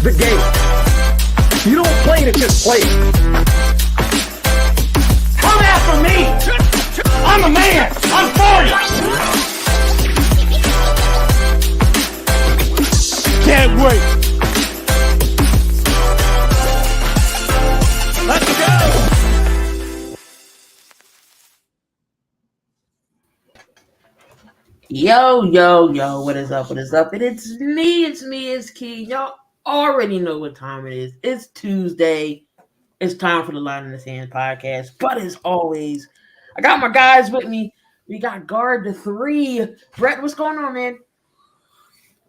the game. You don't play to just play it. Come after me! I'm a man! I'm 40! Can't wait! Let's go! Yo, what is up? And it's Key. Y'all already know what time it is. It's Tuesday. It's time for the Line in the Sand podcast. But as always, I got my guys with me. We got Guard the 3. Brett, what's going on, man?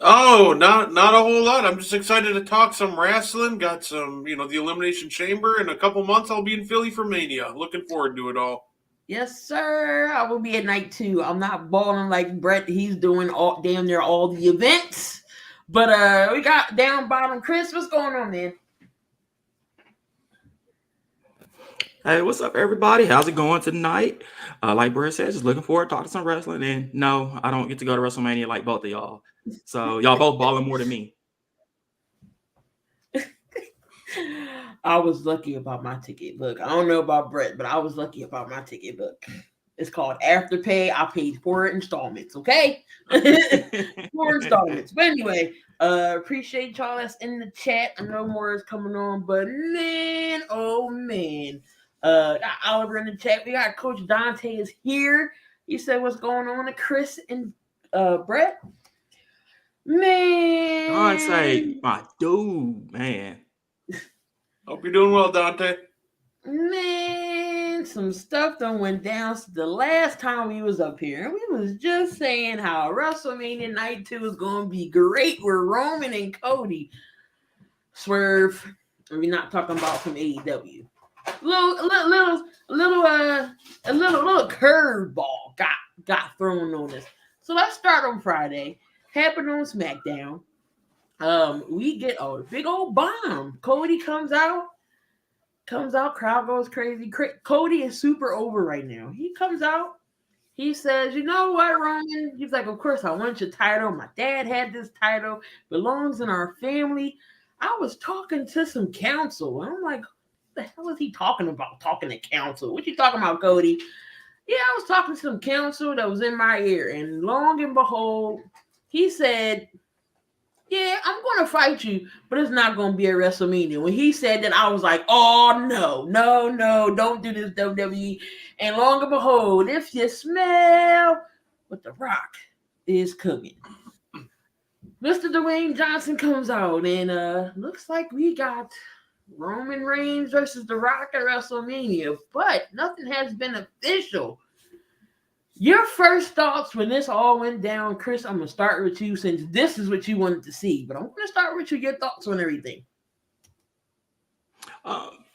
Oh, not a whole lot. I'm just excited to talk some wrestling. Got some, the Elimination Chamber. In a couple months, I'll be in Philly for Mania. Looking forward to it all. Yes, sir. I will be at night 2. I'm not balling like Brett. He's doing damn near all the events. But we got down bottom Chris. What's going on, man? Hey, what's up, everybody? How's it going tonight? Like Brett said, just looking forward to talking some wrestling. And no, I don't get to go to WrestleMania like both of y'all. So y'all both balling more than me. I was lucky about my ticket. Look, I don't know about Brett, but I was lucky about my ticket. Look, it's called Afterpay. I paid 4 installments, okay? 4 installments. But anyway, appreciate y'all that's in the chat. I know more is coming on, but man, oh man. Got Oliver in the chat. We got Coach Dante is here. He said what's going on to Chris and Brett. Man. Dante, my dude, man. Hope you're doing well, Dante. Man, some stuff done went down the last time we was up here. And we was just saying how WrestleMania Night 2 is going to be great with Roman and Cody. Swerve. We're not talking about from AEW. A little curveball got thrown on us. So let's start on Friday. Happened on Smackdown. We get a big old bomb. Cody comes out, crowd goes crazy. Cody is super over right now. He comes out, he says, you know what, Roman? He's like, of course I want your title. My dad had this title, belongs in our family. I was talking to some counsel, and I'm like, what the hell is he talking about? Talking to counsel? What you talking about, Cody? Yeah, I was talking to some counsel that was in my ear, and long and behold, he said, yeah, I'm going to fight you, but it's not going to be at WrestleMania. When he said that, I was like, oh, no, don't do this, WWE. And long and behold, if you smell what The Rock is cooking. Mr. Dwayne Johnson comes out, and looks like we got Roman Reigns versus The Rock at WrestleMania, but nothing has been official. Your first thoughts when this all went down, Chris, I'm going to start with you since this is what you wanted to see. But I'm going to start with you, your thoughts on everything.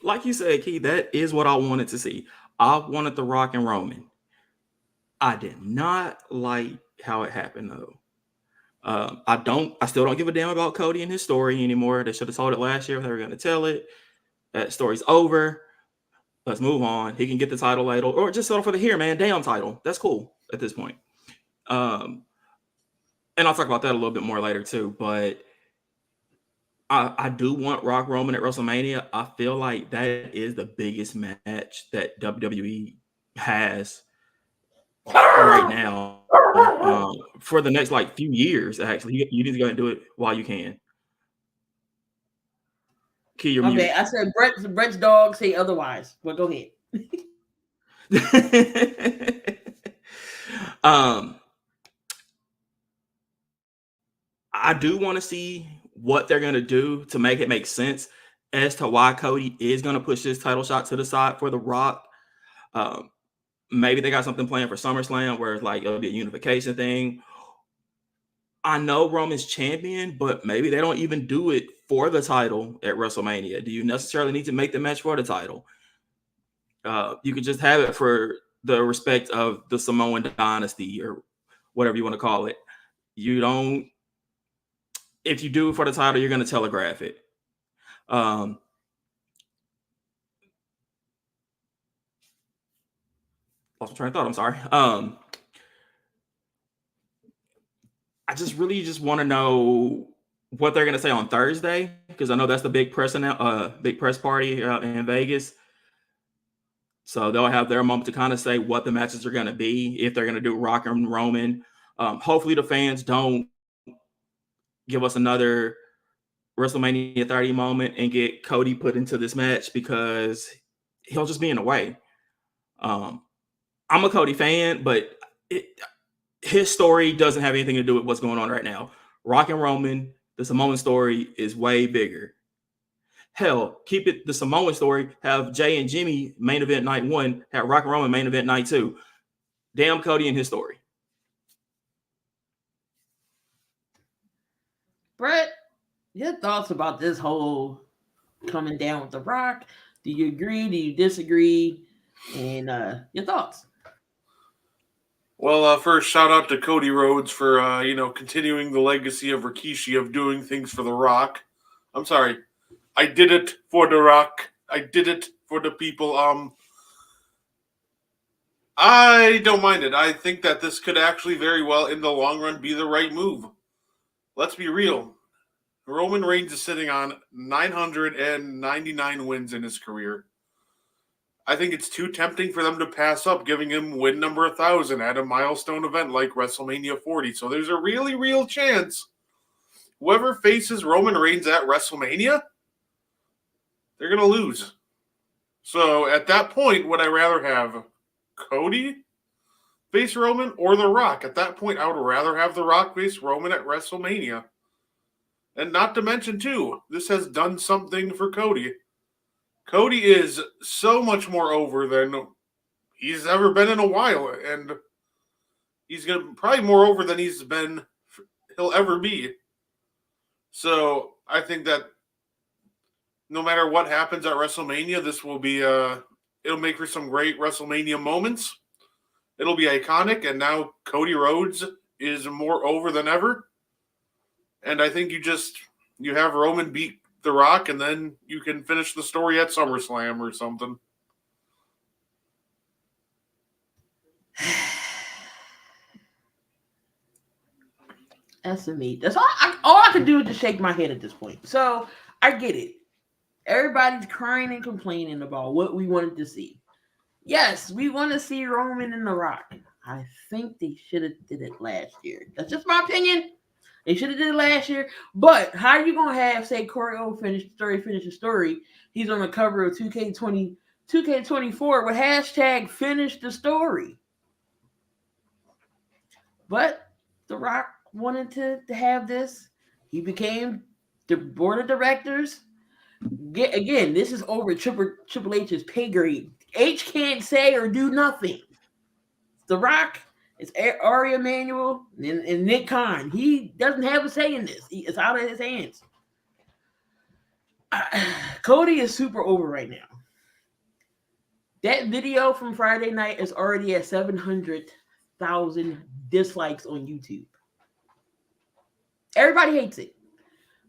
Like you said, Key, that is what I wanted to see. I wanted The Rock and Roman. I did not like how it happened, though. I still don't give a damn about Cody and his story anymore. They should have told it last year if they were going to tell it. That story's over. Let's move on. He can get the title later, or just settle for the here, man. Damn title. That's cool at this point. And I'll talk about that a little bit more later too. But I do want Rock Roman at WrestleMania. I feel like that is the biggest match that WWE has right now for the next few years. Actually, you need to go and do it while you can. Key, you're muted. I said Brett's dog say otherwise, but go ahead. I do want to see what they're going to do to make it make sense as to why Cody is going to push his title shot to the side for The Rock. Maybe they got something planned for SummerSlam where it's like it'll be a unification thing. I know Roman's champion, but maybe they don't even do it for the title at WrestleMania. Do you necessarily need to make the match for the title? You could just have it for the respect of the Samoan dynasty or whatever you want to call it. You don't. If you do it for the title, you're going to telegraph it. Lost my train of thought. I'm sorry. I just really want to know what they're going to say on Thursday because I know that's the big press party in Vegas. So they'll have their moment to kind of say what the matches are going to be, if they're going to do Rock and Roman. Hopefully the fans don't give us another WrestleMania 30 moment and get Cody put into this match, because he'll just be in the way. I'm a Cody fan, but his story doesn't have anything to do with what's going on right now. Rock and Roman, the Samoan story is way bigger. Hell, keep it the Samoan story. Have Jay and Jimmy main event night 1. Have Rock and Roman main event night 2. Damn Cody and his story. Brett, your thoughts about this whole coming down with The Rock? Do you agree? Do you disagree? And your thoughts? Well, first, shout out to Cody Rhodes for continuing the legacy of Rikishi of doing things for The Rock. I'm sorry, I did it for The Rock. I did it for the people. I don't mind it. I think that this could actually very well, in the long run, be the right move. Let's be real. Roman Reigns is sitting on 999 wins in his career. I think it's too tempting for them to pass up giving him win number 1,000 at a milestone event like WrestleMania 40. So there's a really real chance whoever faces Roman Reigns at WrestleMania, they're going to lose. So at that point, would I rather have Cody face Roman or The Rock? At that point, I would rather have The Rock face Roman at WrestleMania. And not to mention, too, this has done something for Cody. Cody is so much more over than he's ever been in a while. And he's probably more over than he'll ever be. So I think that no matter what happens at WrestleMania, this will be, it'll make for some great WrestleMania moments. It'll be iconic. And now Cody Rhodes is more over than ever. And I think you have Roman beat The Rock, and then you can finish the story at SummerSlam or something. That's me. That's all I can do is just shake my head at this point. So I get it. Everybody's crying and complaining about what we wanted to see. Yes, we want to see Roman and The Rock. I think they should have did it last year. That's just my opinion. They should have did it last year. But how are you going to have, say, Corey O finish the story? He's on the cover of 2K24 with hashtag finish the story. But The Rock wanted to have this. He became the board of directors. Again, this is over Triple H's pay grade. H can't say or do nothing. The Rock, it's Ari Emanuel and Nick Khan. He doesn't have a say in this. It's out of his hands. Cody is super over right now. That video from Friday night is already at 700,000 dislikes on YouTube. Everybody hates it.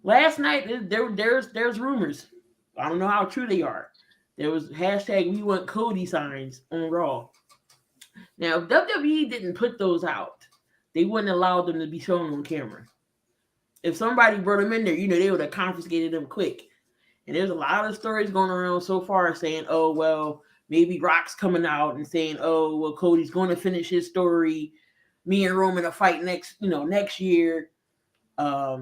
Last night, there's rumors. I don't know how true they are. There was hashtag we want Cody signs on Raw. Now, if WWE didn't put those out, they wouldn't allow them to be shown on camera. If somebody brought them in there, they would have confiscated them quick. And there's a lot of stories going around so far saying, oh, well, maybe Rock's coming out and saying, oh, well, Cody's going to finish his story. Me and Roman will fight next year. I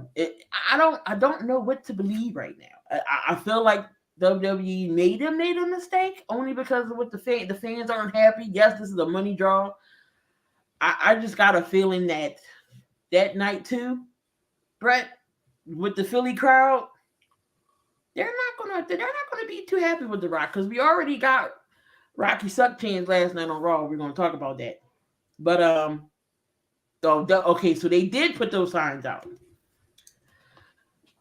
don't know what to believe right now. I feel like WWE made a mistake only because of what the fans aren't happy. Yes, this is a money draw. I just got a feeling that night too, Brett, with the Philly crowd, they're not gonna be too happy with The Rock because we already got Rocky suck chance last night on Raw. We're gonna talk about that, but okay, so they did put those signs out.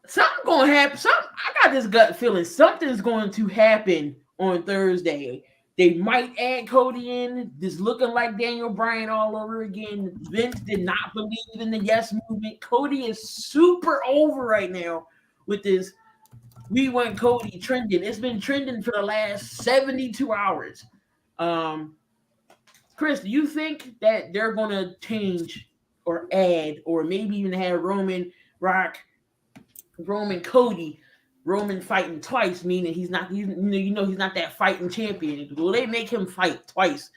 Something's going to happen. I got this gut feeling something's going to happen on Thursday. They might add Cody in, this looking like Daniel Bryan all over again. Vince did not believe in the yes movement. Cody is super over right now with this we want Cody trending. It's been trending for the last 72 hours. Chris, do you think that they're going to change or add or maybe even have Roman Cody Roman fighting twice, meaning he's not he's not that fighting champion. Will they make him fight twice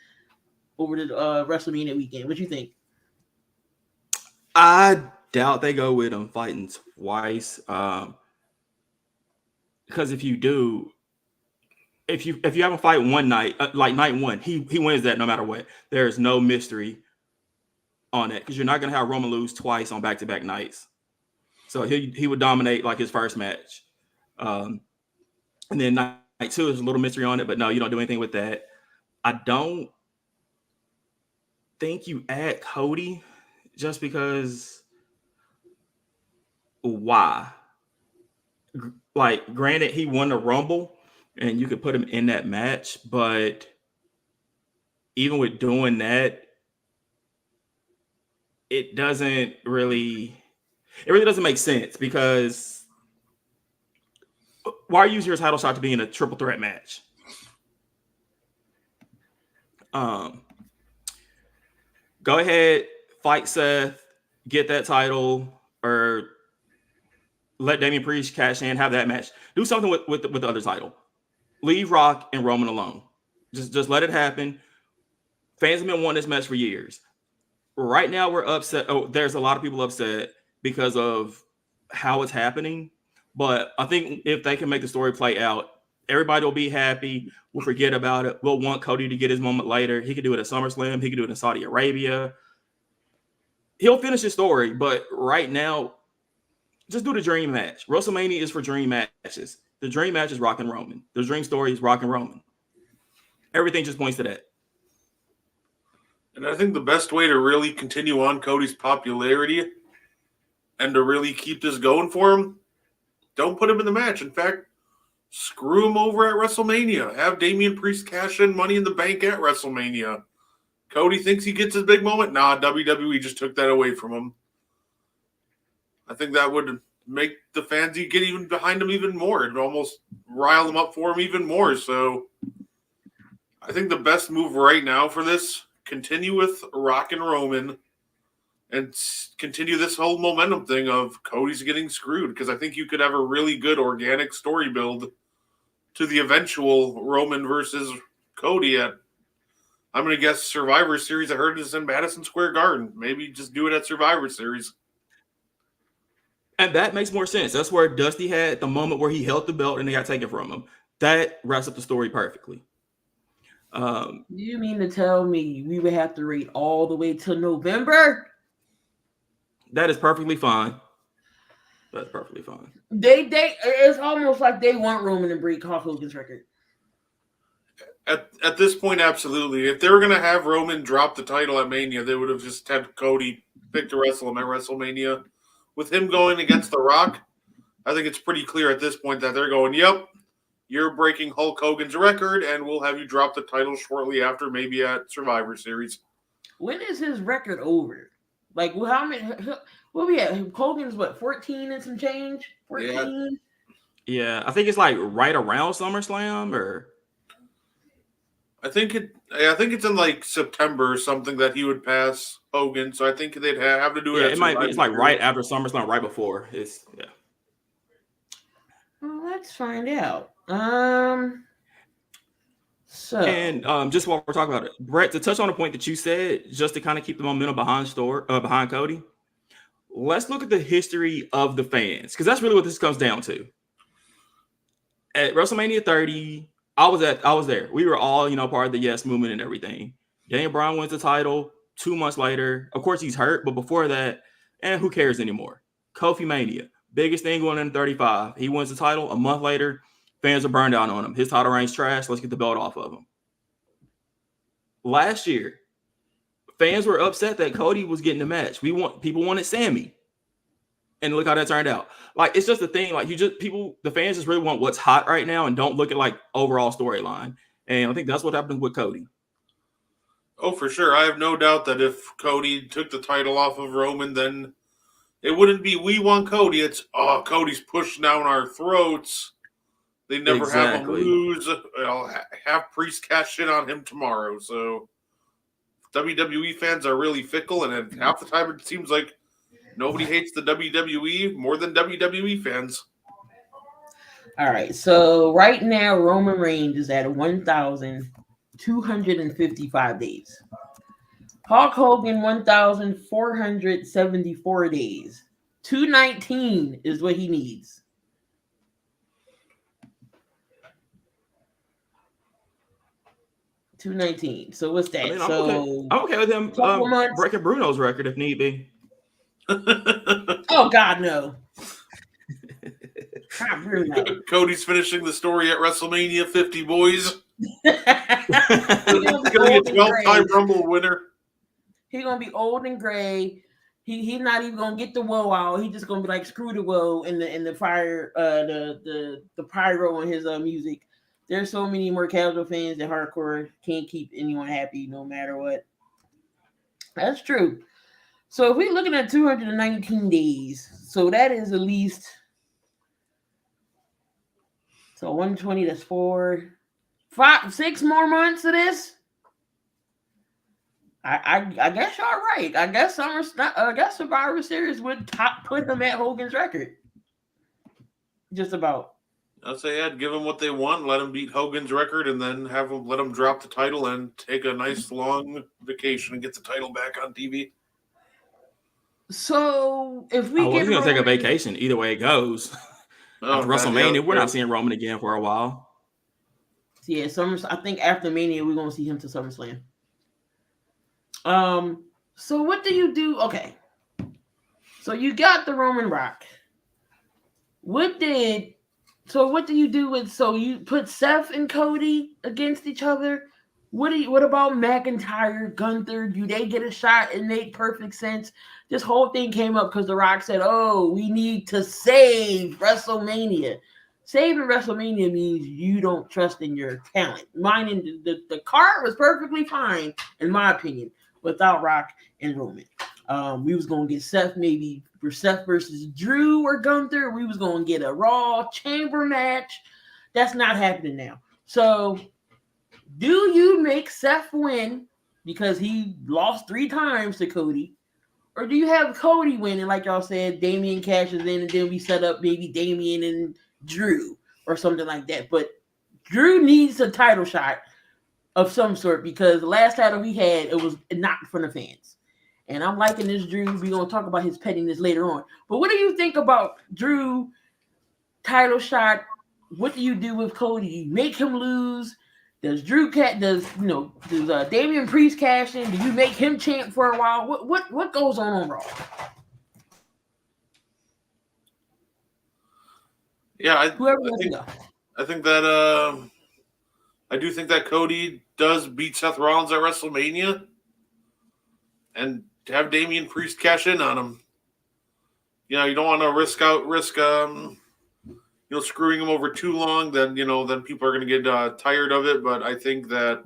over the WrestleMania weekend? What you think? I doubt they go with him fighting twice. Because if you do, if you have him fight one night, like night one, he wins that no matter what. There's no mystery on it because you're not gonna have Roman lose twice on back-to-back nights. So he would dominate like his first match, and then night two is a little mystery on it. But no, you don't do anything with that. I don't think you add Cody just because. Why? Like, granted, he won the Rumble, and you could put him in that match, but even with doing that, it really doesn't make sense because why use your title shot to be in a triple threat match? Go ahead, fight Seth, get that title, or let Damian Priest cash in, have that match. Do something with the other title. Leave Rock and Roman alone. Just let it happen. Fans have been wanting this match for years. Right now, we're upset. Oh, there's a lot of people upset because of how it's happening. But I think if they can make the story play out, everybody will be happy. We'll forget about it. We'll want Cody to get his moment later. He could do it at SummerSlam. He could do it in Saudi Arabia. He'll finish his story. But right now, just do the dream match. WrestleMania is for dream matches. The dream match is Rock and Roman. The dream story is Rock and Roman. Everything just points to that. And I think the best way to really continue on Cody's popularity and to really keep this going for him, don't put him in the match. In fact, screw him over at WrestleMania. Have Damian Priest cash in Money in the Bank at WrestleMania. Cody thinks he gets his big moment. Nah, WWE just took that away from him. I think that would make the fans get even behind him even more. It would almost rile them up for him even more. So I think the best move right now for this, continue with Rock and Roman and continue this whole momentum thing of Cody's getting screwed, because I think you could have a really good organic story build to the eventual Roman versus Cody at, I'm going to guess, Survivor Series. I heard it's in Madison Square Garden. Maybe just do it at Survivor Series. And that makes more sense. That's where Dusty had the moment where he held the belt and they got taken from him. That wraps up the story perfectly. You mean to tell me we would have to wait all the way till November? That is perfectly fine. That's perfectly fine. It's almost like they want Roman to break Hulk Hogan's record. At this point, absolutely. If they were going to have Roman drop the title at Mania, they would have just had Cody pick to wrestle him at WrestleMania. With him going against The Rock, I think it's pretty clear at this point that they're going, yep, you're breaking Hulk Hogan's record, and we'll have you drop the title shortly after, maybe at Survivor Series. When is his record over? Like, how many? What we at? Hogan's 14 and some change? 14? Yeah, I think it's like right around SummerSlam, or I think it's in like September or something that he would pass Hogan. So I think they'd have to do it. Yeah, it might be. It's like right after SummerSlam, right before. Yeah. Well, let's find out. So just while we're talking about it, Brett, to touch on a point that you said, just to kind of keep the momentum behind Cody, let's look at the history of the fans, because that's really what this comes down to. At WrestleMania 30, I was there. We were all, part of the Yes movement and everything. Daniel Bryan wins the title 2 months later. Of course, he's hurt, but before that, and who cares anymore? Kofi Mania, biggest thing going in 35. He wins the title. A month later, fans are burned out on him. His title reign's trash. Let's get the belt off of him. Last year, fans were upset that Cody was getting the match. People wanted Sammy. And look how that turned out. Like, it's just a thing. Like, the fans just really want what's hot right now and don't look at like overall storyline. And I think that's what happens with Cody. Oh, for sure. I have no doubt that if Cody took the title off of Roman, then it wouldn't be we want Cody. It's, Cody's pushed down our throats. They never have him lose. I'll have Priest cash in on him tomorrow. So WWE fans are really fickle, and half the time it seems like nobody hates the WWE more than WWE fans. All right. So right now, Roman Reigns is at 1,255 days. Hulk Hogan 1,474 days. 219 is what he needs. $219. So what's that? I mean, I'm okay. So I'm okay with him couple months. breaking Bruno's record if need be. Oh God, no. Not Bruno. Cody's finishing the story at WrestleMania 50, boys. He's He's gonna be a 12-time Rumble winner. He's gonna be old and gray. He's not even gonna get the woe out. He's just gonna be like, screw the woe and the fire, the pyro on his music. There's so many more casual fans that hardcore can't keep anyone happy no matter what. That's true. So if we're looking at 219 days, so that is at least, so 120, that's 6 more months of this. I guess y'all right. I guess Survivor Series would put him at Hogan's record. Just about. I'd say I'd give him what they want, let him beat Hogan's record, and then let him drop the title and take a nice long vacation and get the title back on TV. So if we he's gonna take a vacation either way it goes. After WrestleMania, we're not seeing Roman again for a while. Yeah, I think after Mania we're gonna see him to SummerSlam. So what do you do? Okay. So you got the Roman Rock. What do you do with, so you put Seth and Cody against each other? What about McIntyre, Gunther? Do they get a shot? It made perfect sense. This whole thing came up because The Rock said, "Oh, we need to save WrestleMania." Saving WrestleMania means you don't trust in your talent. Mine, the card was perfectly fine, in my opinion, without Rock and Roman. We was gonna get Seth, maybe for Seth versus Drew or Gunther. We was gonna get a Raw Chamber match. That's not happening now. So, do you make Seth win because he lost 3 times to Cody, or do you have Cody win and, like y'all said, Damian cashes in and then we set up maybe Damian and Drew or something like that? But Drew needs a title shot of some sort because the last title he had, it was not in front of fans. And I'm liking this Drew. We're going to talk about his pettiness later on. But what do you think about Drew title shot? What do you do with Cody? You make him lose? Does Damian Priest cash in? Do you make him chant for a while? What goes on Raw? Yeah, I do think that Cody does beat Seth Rollins at WrestleMania, and to have Damian Priest cash in on him. You know, you don't want to risk screwing him over too long. Then people are going to get tired of it. But I think that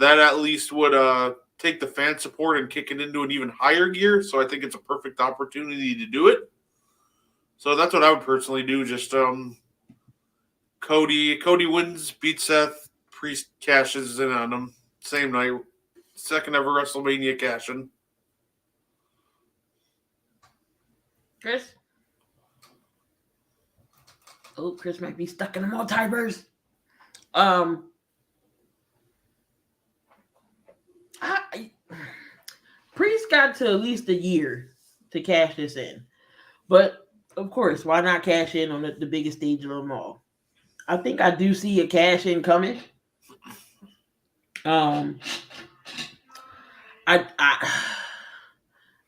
at least would take the fan support and kick it into an even higher gear. So I think it's a perfect opportunity to do it. So that's what I would personally do. Just Cody wins, beats Seth, Priest cashes in on him same night, second ever WrestleMania cash in. Chris? Oh, Chris might be stuck in a multiverse. Priest got to at least a year to cash this in. But, of course, why not cash in on the biggest stage of them all? I think I do see a cash in coming. I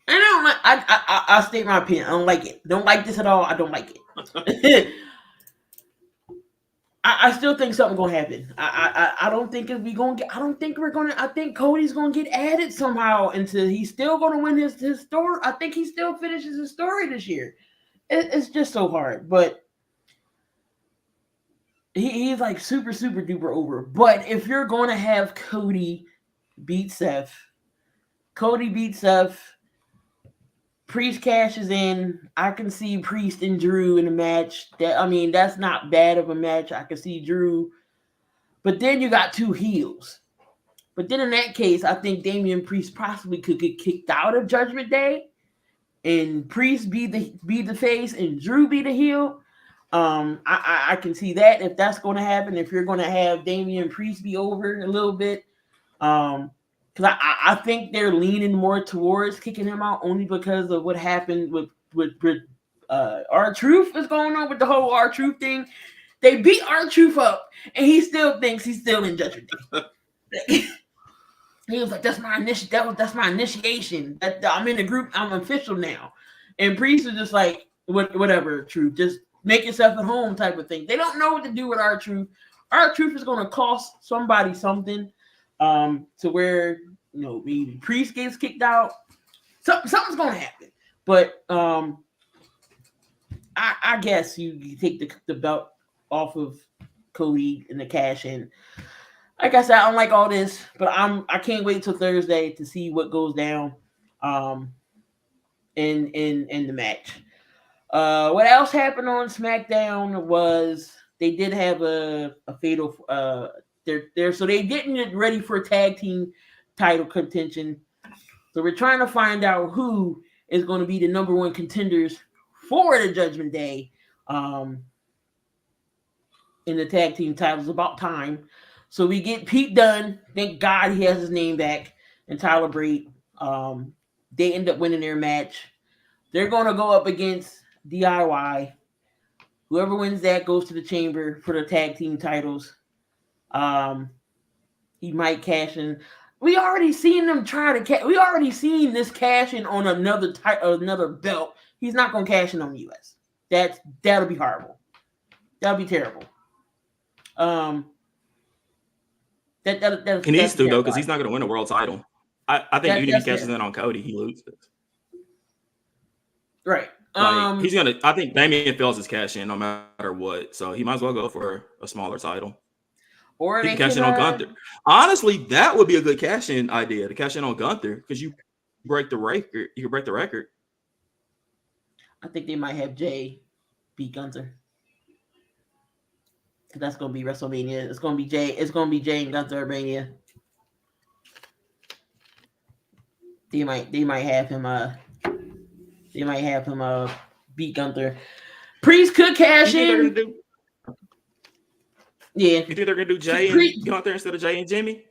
don't like. I'll state my opinion. I don't like it. Don't like this at all. I don't like it. I still think something's gonna happen. I don't think we gonna get. I don't think we're gonna. I think Cody's gonna get added somehow into. He's still gonna win his story. I think he still finishes his story this year. It's just so hard, but he's like super duper over. But if you're gonna have Cody beat Seth, Priest cashes in. I can see Priest and Drew in a match. That's not bad of a match. I can see Drew. But then you got 2 heels. But then in that case, I think Damian Priest possibly could get kicked out of Judgment Day. And Priest be the face and Drew be the heel. I can see that if that's going to happen. If you're going to have Damian Priest be over a little bit, because I think they're leaning more towards kicking him out only because of what happened with R-Truth is going on with the whole R-Truth thing. They beat R-Truth up, and he still thinks he's still in Judgment Day. He was like, "That's my initiation. That I'm in the group. I'm official now." And Priest was just like, "Whatever, Truth. Just make yourself at home," type of thing. They don't know what to do with R-Truth. R-Truth is going to cost somebody something, to where maybe Priest gets kicked out. Something's going to happen. But I guess you take the belt off of Cody and the cash in. Like I said, I don't like all this, but I can't wait till Thursday to see what goes down in the match. What else happened on SmackDown was they did have a fatal there so they getting it ready for a tag team title contention. So we're trying to find out who is going to be the number one contenders for the Judgment Day in the tag team titles. About time. So we get Pete Dunne. Thank God he has his name back. And Tyler Bate. They end up winning their match. They're going to go up against DIY. Whoever wins that goes to the chamber for the tag team titles. He might cash in. We already seen them try to we already seen this cash in on another belt. He's not going to cash in on the US. That'll be horrible. That'll be terrible. He needs to, though, because he's not going to win a world title. I think even if he catches in on Cody, he loses. Right. He's gonna. I think Damian fails his cash in no matter what, so he might as well go for a smaller title. Or he can cash in on Gunther. Honestly, that would be a good cash in idea to cash in on Gunther because you break the record. You can break the record. I think they might have Jay beat Gunther. That's gonna be WrestleMania. It's gonna be Jay. It's gonna be Jay and Gunther Mania. They might have him. They might have him beat Gunther. Priest could cash in. Yeah. You think they're gonna do Jay and Gunther instead of Jay and Jimmy?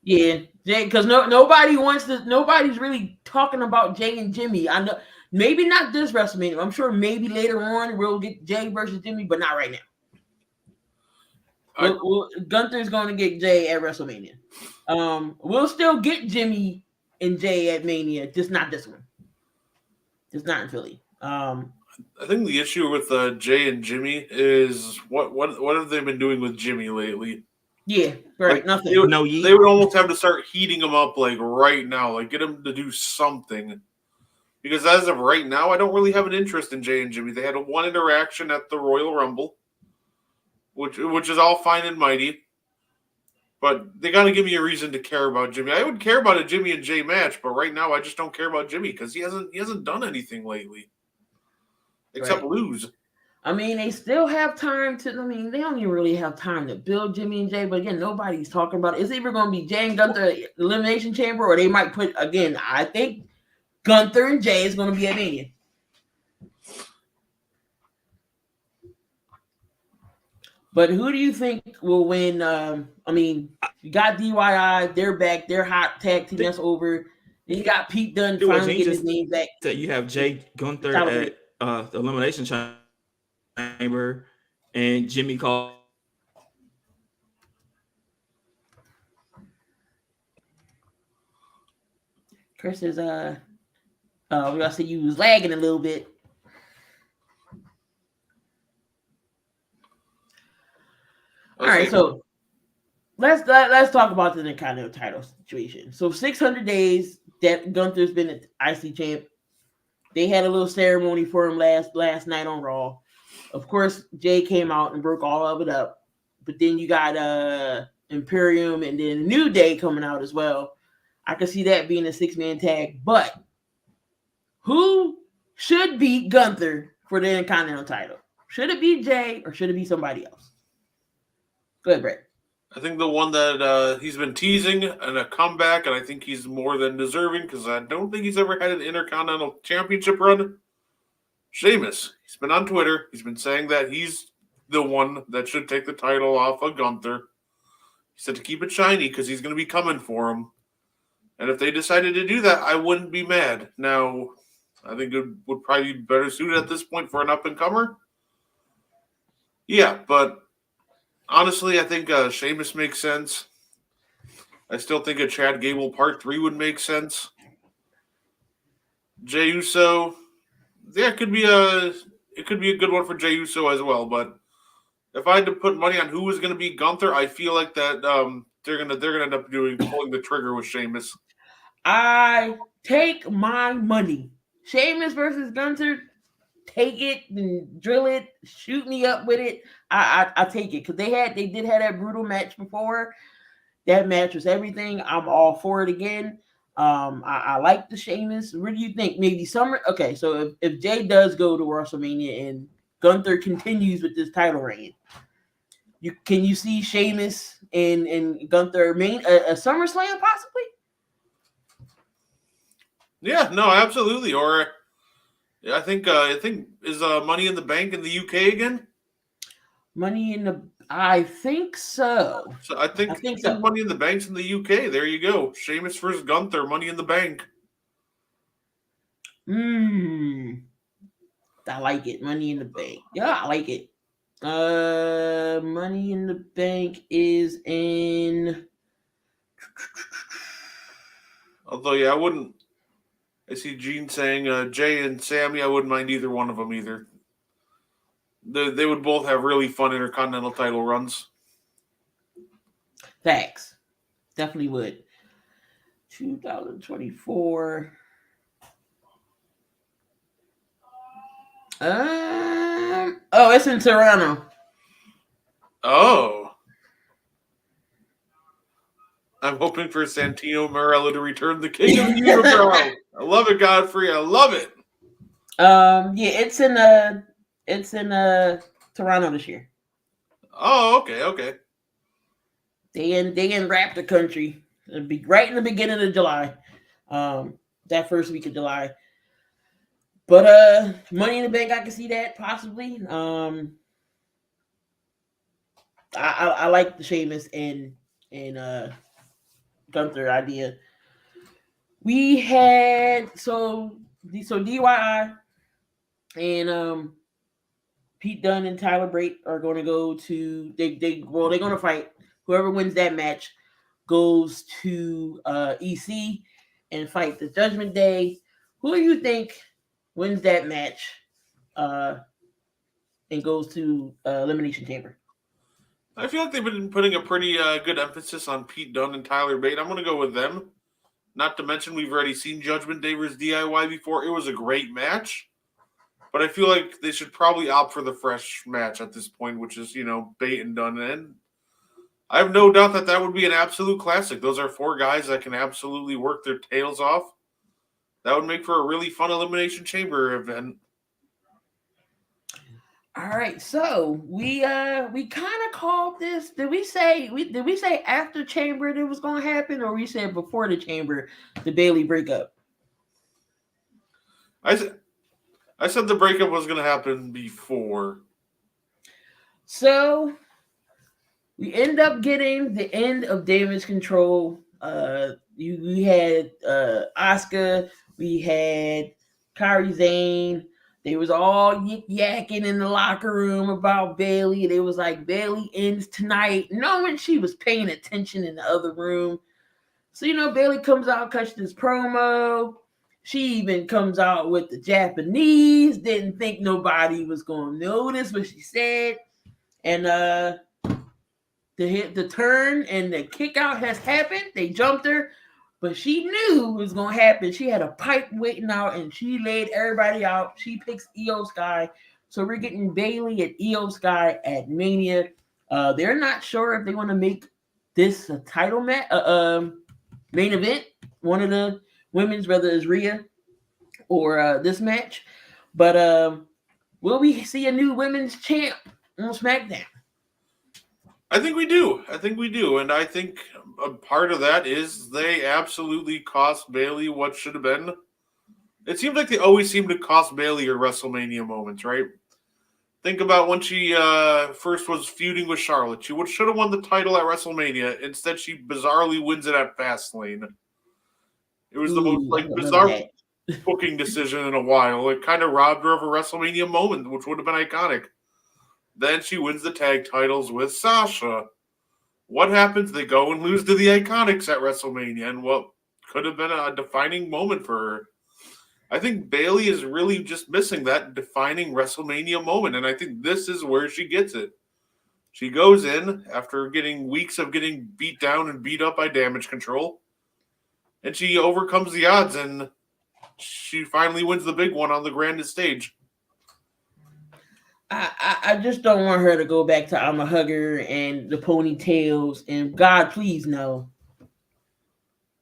Yeah, Jay, because nobody's really talking about Jay and Jimmy. I know maybe not this WrestleMania. I'm sure maybe later on we'll get Jay versus Jimmy, but not right now. Gunther's going to get Jay at WrestleMania. We'll still get Jimmy and Jay at Mania, just not this one. Just not in Philly. I think the issue with Jay and Jimmy is what have they been doing with Jimmy lately? Yeah, right. Like, nothing. They would almost have to start heating him up like right now, like get him to do something. Because as of right now, I don't really have an interest in Jay and Jimmy. They had one interaction at the Royal Rumble, which is all fine and mighty. But they got to give me a reason to care about Jimmy. I would care about a Jimmy and Jay match, but right now I just don't care about Jimmy because he hasn't done anything lately, except lose. I mean, they still have time to. I mean, they don't even really have time to build Jimmy and Jay. But again, nobody's talking about it. It's either going to be Jay and Gunther Elimination Chamber, or they might put again. I think Gunther and Jay is going to be at Mania. But who do you think will win? I mean, you got DIY, they're back, they're hot tag team that's over. Then you got Pete Dunne finally getting his name back. You have Jay Gunther at the Elimination Chamber and Jimmy Cole. Chris is we gotta say you was lagging a little bit. All right, so let's talk about the Intercontinental title situation. So 600 days that Gunther's been an IC champ. They had a little ceremony for him last night on Raw. Of course, Jay came out and broke all of it up. But then you got Imperium and then New Day coming out as well. I can see that being a 6-man tag. But who should beat Gunther for the Intercontinental title? Should it be Jay or should it be somebody else? Go ahead, Brett. I think the one that he's been teasing and a comeback, and I think he's more than deserving because I don't think he's ever had an Intercontinental Championship run, Sheamus, he's been on Twitter. He's been saying that he's the one that should take the title off of Gunther. He said to keep it shiny because he's going to be coming for him. And if they decided to do that, I wouldn't be mad. Now, I think it would probably be better suited at this point for an up-and-comer. Yeah, but honestly, I think Sheamus makes sense. I still think a Chad Gable Part 3 would make sense. Jey Uso, yeah, it could be a good one for Jey Uso as well. But if I had to put money on who was going to be Gunther, I feel like that they're gonna end up pulling the trigger with Sheamus. I take my money. Sheamus versus Gunther. Take it and drill it. Shoot me up with it. I take it because they did have that brutal match before. That match was everything. I'm all for it again. I like the Sheamus. What do you think? Maybe Summer. Okay, so if Jay does go to WrestleMania and Gunther continues with this title reign, can you see Sheamus and Gunther main a SummerSlam possibly? Yeah, no, absolutely. Or I think is Money in the Bank in the UK again? I think so. So I think so. Money in the Bank's in the UK. There you go. Sheamus versus Gunther, Money in the Bank. I like it. Money in the Bank. Yeah, I like it. Money in the Bank is in. Although, yeah, I wouldn't. I see Gene saying Jay and Sammy. I wouldn't mind either one of them either. They would both have really fun Intercontinental title runs. Facts. Definitely would. 2024. It's in Toronto. Oh. I'm hoping for Santino Marella to return the King of the Unibrow. I love it, Godfrey. I love it. Yeah, it's in Toronto this year. Oh, okay. They in Raptor country. It'll be right in the beginning of July. That first week of July. But Money in the Bank, I can see that possibly. I like the Sheamus and Gunther idea. We had so DIY and Pete Dunne and Tyler Bate are going to go to they're going to fight. Whoever wins that match goes to EC and fight the Judgment Day. Who do you think wins that match and goes to Elimination Chamber? I feel like they've been putting a pretty good emphasis on Pete Dunne and Tyler Bate. I'm going to go with them. Not to mention we've already seen Judgment Day versus DIY before. It was a great match. But I feel like they should probably opt for the fresh match at this point, which is, Bate and Dunne. And I have no doubt that would be an absolute classic. Those are four guys that can absolutely work their tails off. That would make for a really fun Elimination Chamber event. All right, so we kind of called this. Did we say after Chamber it was going to happen, or we said before the Chamber the Bailey breakup? I said the breakup was going to happen before. So we end up getting the end of Damage Control. We had Asuka, we had Kairi Sane. They was all yik-yakking in the locker room about Bailey. They was like, Bailey ends tonight, knowing she was paying attention in the other room. So, Bailey comes out, cuts this promo. She even comes out with the Japanese. Didn't think nobody was going to notice what she said. And the turn and the kick out has happened. They jumped her. But she knew it was going to happen. She had a pipe waiting out, and she laid everybody out. She picks Io Sky. So we're getting Bailey and Io Sky at Mania. They're not sure if they want to make this a title main event. One of the women's, whether it's Rhea or this match. But will we see a new women's champ on SmackDown? I think we do. And I think a part of that is they absolutely cost Bailey what should have been It seems like they always seem to cost Bayley her WrestleMania moments, right? Think about when she first was feuding with Charlotte. She should have won the title at WrestleMania. Instead, she bizarrely wins it at Fastlane. It was the most Ooh, I like don't remember bizarre that. booking decision in a while. It kind of robbed her of a WrestleMania moment, which would have been iconic. Then she wins the tag titles with Sasha. What happens? They go and lose to the Iconics at WrestleMania, and what could have been a defining moment for her. I think Bayley is really just missing that defining WrestleMania moment, and I think this is where she gets it. She goes in after getting weeks of getting beat down and beat up by Damage Control, and she overcomes the odds, and she finally wins the big one on the grandest stage. I just don't want her to go back to I'm a hugger and the ponytails and God, please no.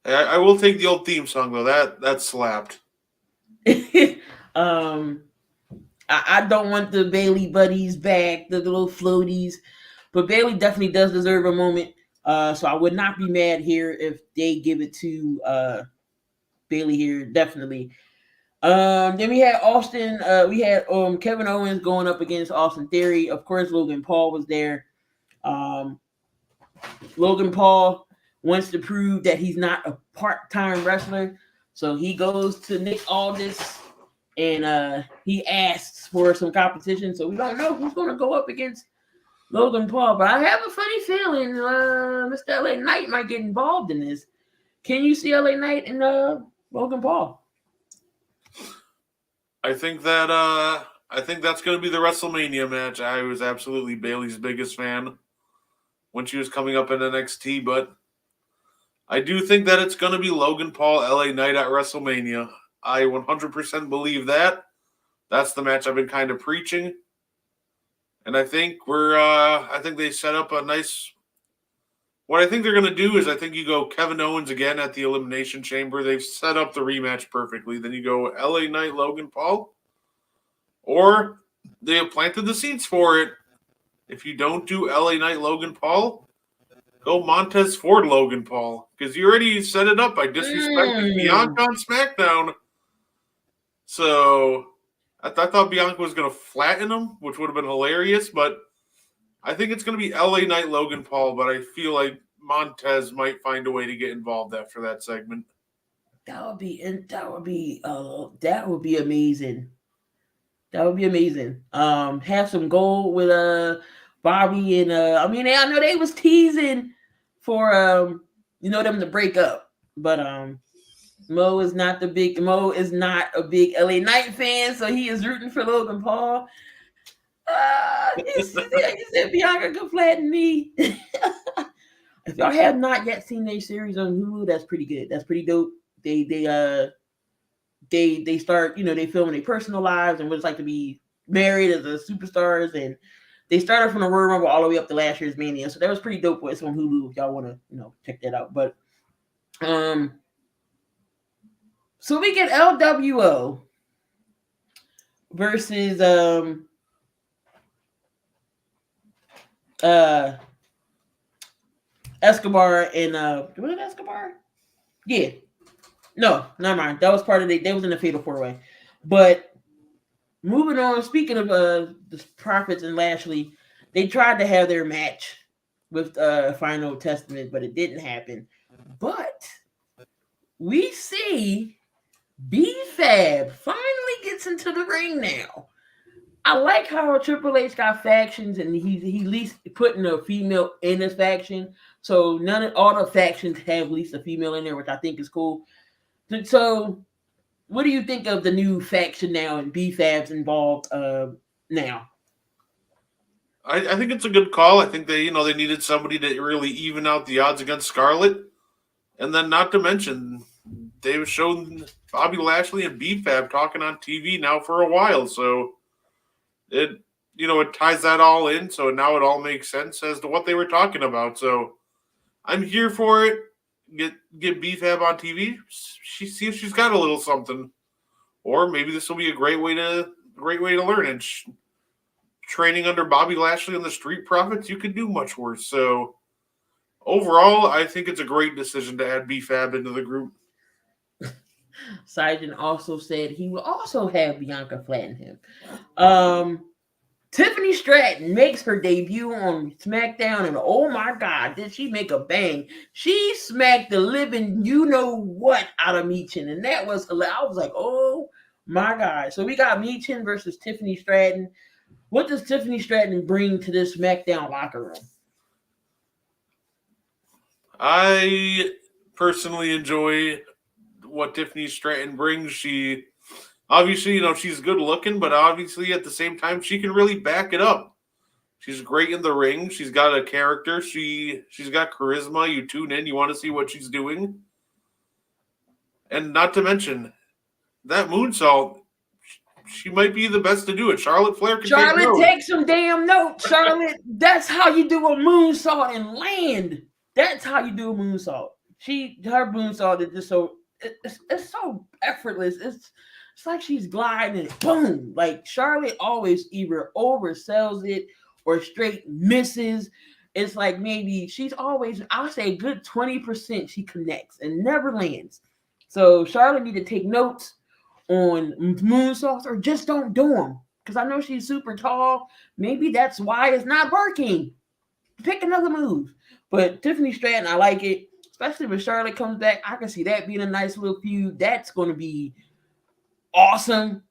I will take the old theme song though. That slapped. I don't want the Bailey buddies back, the little floaties, but Bailey definitely does deserve a moment. So I would not be mad here if they give it to Bailey here, definitely. Then we had Austin. We had Kevin Owens going up against Austin Theory. Of course, Logan Paul was there. Logan Paul wants to prove that he's not a part-time wrestler, so he goes to Nick Aldis and he asks for some competition. So we don't know who's going to go up against Logan Paul, but I have a funny feeling Mr. LA Knight might get involved in this. Can you see LA Knight and Logan Paul? I think that's going to be the WrestleMania match. I was absolutely Bayley's biggest fan when she was coming up in NXT, but I do think that it's going to be Logan Paul, LA Knight at WrestleMania. I 100% believe that. That's the match I've been kind of preaching. And I think I think they set up a nice. What I think they're going to do is I think you go Kevin Owens again at the Elimination Chamber. They've set up the rematch perfectly. Then you go LA Knight, Logan Paul. Or they have planted the seeds for it. If you don't do LA Knight, Logan Paul, go Montez Ford, Logan Paul. Because you already set it up by disrespecting Bianca on Smackdown. So I thought Bianca was going to flatten him, which would have been hilarious. But I think it's going to be LA Knight, Logan Paul, but I feel like Montez might find a way to get involved after that segment. That would be amazing. That would be amazing. Have some gold with Bobby and I know they was teasing for them to break up, but Mo is not a big LA Knight fan, so he is rooting for Logan Paul. He said Bianca could flatten me. If y'all have not yet seen their series on Hulu, that's pretty good. That's pretty dope. They start, they filming their personal lives and what it's like to be married as a superstars, and they started from the Royal Rumble all the way up to last year's Mania. So that was pretty dope. It's on Hulu if y'all want to, check that out. But so we get LWO versus Escobar and was it Escobar? Yeah. No, never mind. That was part of they was in the Fatal 4-Way. But moving on, speaking of the Prophets and Lashley, they tried to have their match with Final Testament, but it didn't happen. But we see B-Fab finally gets into the ring now. I like how Triple H got factions and he at least putting a female in his faction. So all the factions have at least a female in there, which I think is cool. So what do you think of the new faction now and B-Fab's involved now? I think it's a good call. I think they needed somebody to really even out the odds against Scarlett. And then not to mention, they've shown Bobby Lashley and B-Fab talking on TV now for a while. So it ties that all in. So now it all makes sense as to what they were talking about. So I'm here for it. Get B-Fab on TV. See if she's got a little something. Or maybe this will be a great way to learn. And training under Bobby Lashley and the Street Profits, you could do much worse. So overall, I think it's a great decision to add B-Fab into the group. Sergeant also said he will also have Bianca flatten him. Tiffany Stratton makes her debut on SmackDown, and oh my God, did she make a bang? She smacked the living you know what out of Meechin, and that was hilarious. I was like, oh my God. So we got Meechin versus Tiffany Stratton. What does Tiffany Stratton bring to this SmackDown locker room? I personally enjoy what Tiffany Stratton brings. She obviously, she's good looking, but obviously at the same time, she can really back it up. She's great in the ring. She's got a character. She's got charisma. You tune in, you want to see what she's doing. And not to mention, that moonsault, she might be the best to do it. Charlotte Flair can take some damn notes. Charlotte, that's how you do a moonsault and land. That's how you do a moonsault. Her moonsault is just so it's so effortless. It's like she's gliding and boom. Like Charlotte always either oversells it or straight misses. It's like maybe she's always, I'll say a good 20% she connects and never lands. So Charlotte need to take notes on moonsaults or just don't do them. Because I know she's super tall. Maybe that's why it's not working. Pick another move. But Tiffany Stratton, I like it. Especially when Charlotte comes back. I can see that being a nice little feud. That's going to be awesome.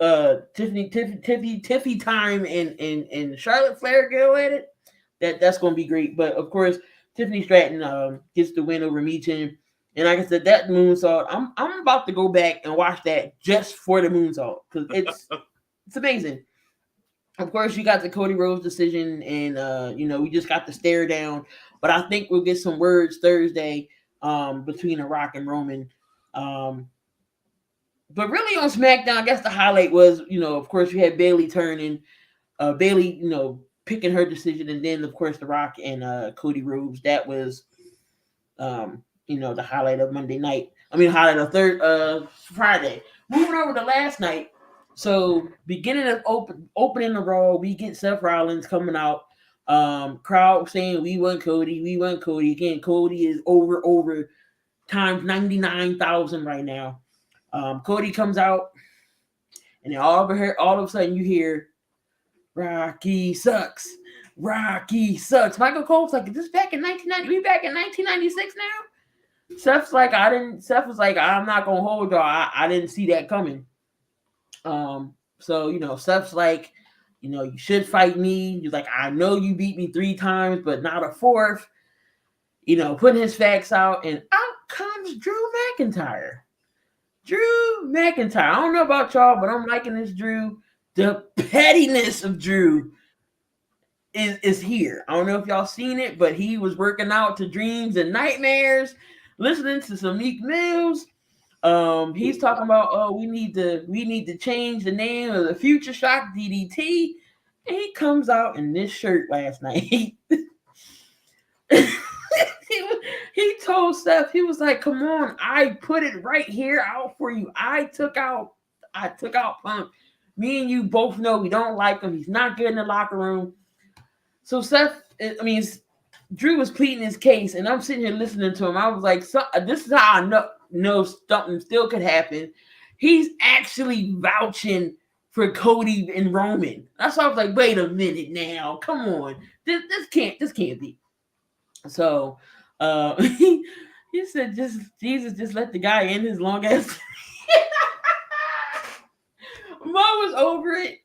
Tiffy time and Charlotte Flair go at it. That's going to be great. But of course, Tiffany Stratton gets the win over Meechin. And like I said, that moonsault, I'm about to go back and watch that just for the moonsault because it's amazing. Of course, you got the Cody Rhodes decision, and we just got the stare down. But I think we'll get some words Thursday between The Rock and Roman. But really on SmackDown, I guess the highlight was, of course, you had Bayley turning, Bayley, picking her decision, and then of course The Rock and Cody Rhodes. That was, the highlight of Monday night. Highlight of Friday. Moving over to last night. So beginning of opening the Raw, we get Seth Rollins coming out. Crowd saying we want Cody. Again, Cody is over times 99,000 right now. Cody comes out, and then all of a sudden you hear Rocky sucks. Michael Cole's like, is this back in 1990? We back in 1996 now? Seth was like, I'm not gonna hold y'all. I didn't see that coming. So Seth's like, you should fight me. He's like, I know you beat me 3 times, but not a 4th. Putting his facts out, and out comes Drew McIntyre. I don't know about y'all, but I'm liking this Drew. The pettiness of Drew is here. I don't know if y'all seen it, but he was working out to dreams and nightmares, listening to some Meek Mills. He's talking about, we need to change the name of the Future Shock DDT. And he comes out in this shirt last night. He told Seth, he was like, come on, I put it right here out for you. I took out Punk. Me and you both know we don't like him. He's not good in the locker room. So Drew was pleading his case, and I'm sitting here listening to him. I was like, this is how I know something still could happen. He's actually vouching for Cody and Roman. That's why I was like, wait a minute now. Come on. This can't be. So he said, just let the guy in his long ass. Mo was over it.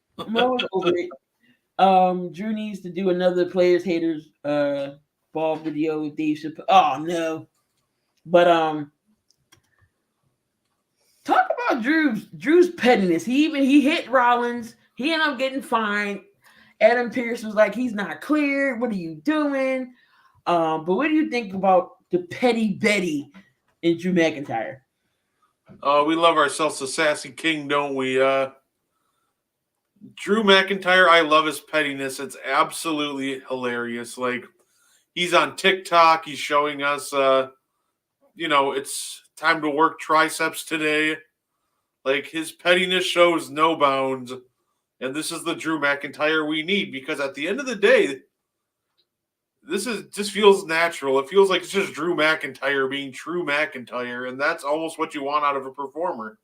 Drew needs to do another Players Haters ball video with Dave Chappelle. Oh no. But talk about Drew's pettiness. He hit Rollins. He ended up getting fined. Adam Pearce was like, he's not clear. What are you doing? But what do you think about the petty Betty in Drew McIntyre? We love ourselves a sassy king, don't we? Drew McIntyre, I love his pettiness. It's absolutely hilarious. Like, he's on TikTok. He's showing us, it's time to work triceps today. Like, his pettiness shows no bounds. And this is the Drew McIntyre we need, because at the end of the day, this is just feels natural. It feels like it's just Drew McIntyre being Drew McIntyre, and that's almost what you want out of a performer,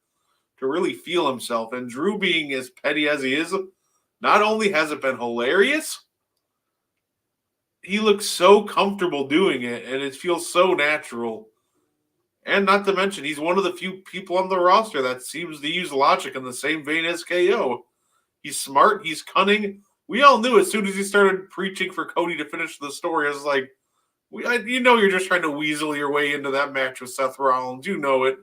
to really feel himself. And Drew being as petty as he is, not only has it been hilarious, he looks so comfortable doing it, and it feels so natural. And not to mention, he's one of the few people on the roster that seems to use logic in the same vein as KO. He's smart, he's cunning. We all knew as soon as he started preaching for Cody to finish the story, I was like, you're just trying to weasel your way into that match with Seth Rollins. You know it.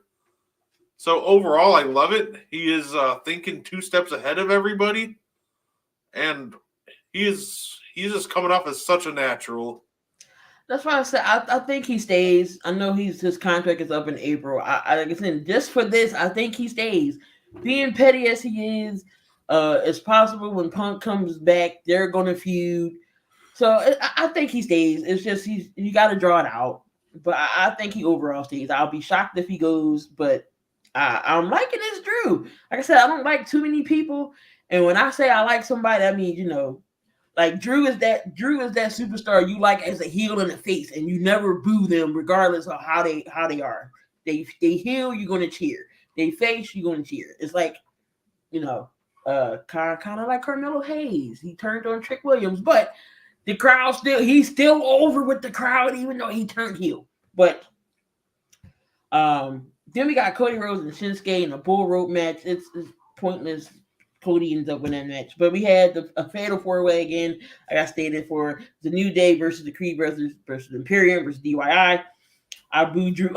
So overall, I love it. He is thinking 2 steps ahead of everybody, and he's just coming off as such a natural. That's why I said I think he stays. I know his contract is up in April. I like I said, just for this, I think he stays. Being petty as he is, it's possible when Punk comes back, they're gonna feud. So I think he stays. It's just you got to draw it out. But I think he overall stays. I'll be shocked if he goes, but I'm liking this Drew. Like I said, I don't like too many people, and when I say I like somebody, that means like Drew is that superstar you like as a heel and a face, and you never boo them regardless of how they are. They heel, you're gonna cheer. They face, you're gonna cheer. It's like, kind of like Carmelo Hayes. He turned on Trick Williams, but the crowd he's still over with the crowd, even though he turned heel. But then we got Cody Rhodes and Shinsuke in a bull rope match. It's pointless. Cody ends up winning that match. But we had a fatal 4-way again. I got stated for the New Day versus the Creed Brothers versus Imperium versus DIY. I booed Drew.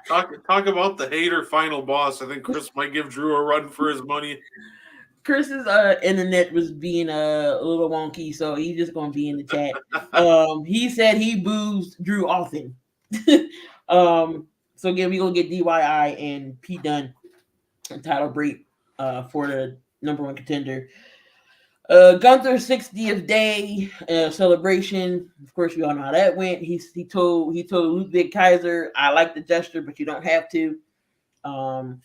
Talk about the hater final boss. I think Chris might give Drew a run for his money. Chris's internet was being a little wonky, so he's just gonna be in the chat. He said he boos Drew often. So again, we're gonna get DIY and Pete Dunne a title break for the number 1 contender. Gunther's 60th day celebration. Of course, we all know how that went. He told Ludwig Kaiser, "I like the gesture, but you don't have to." Then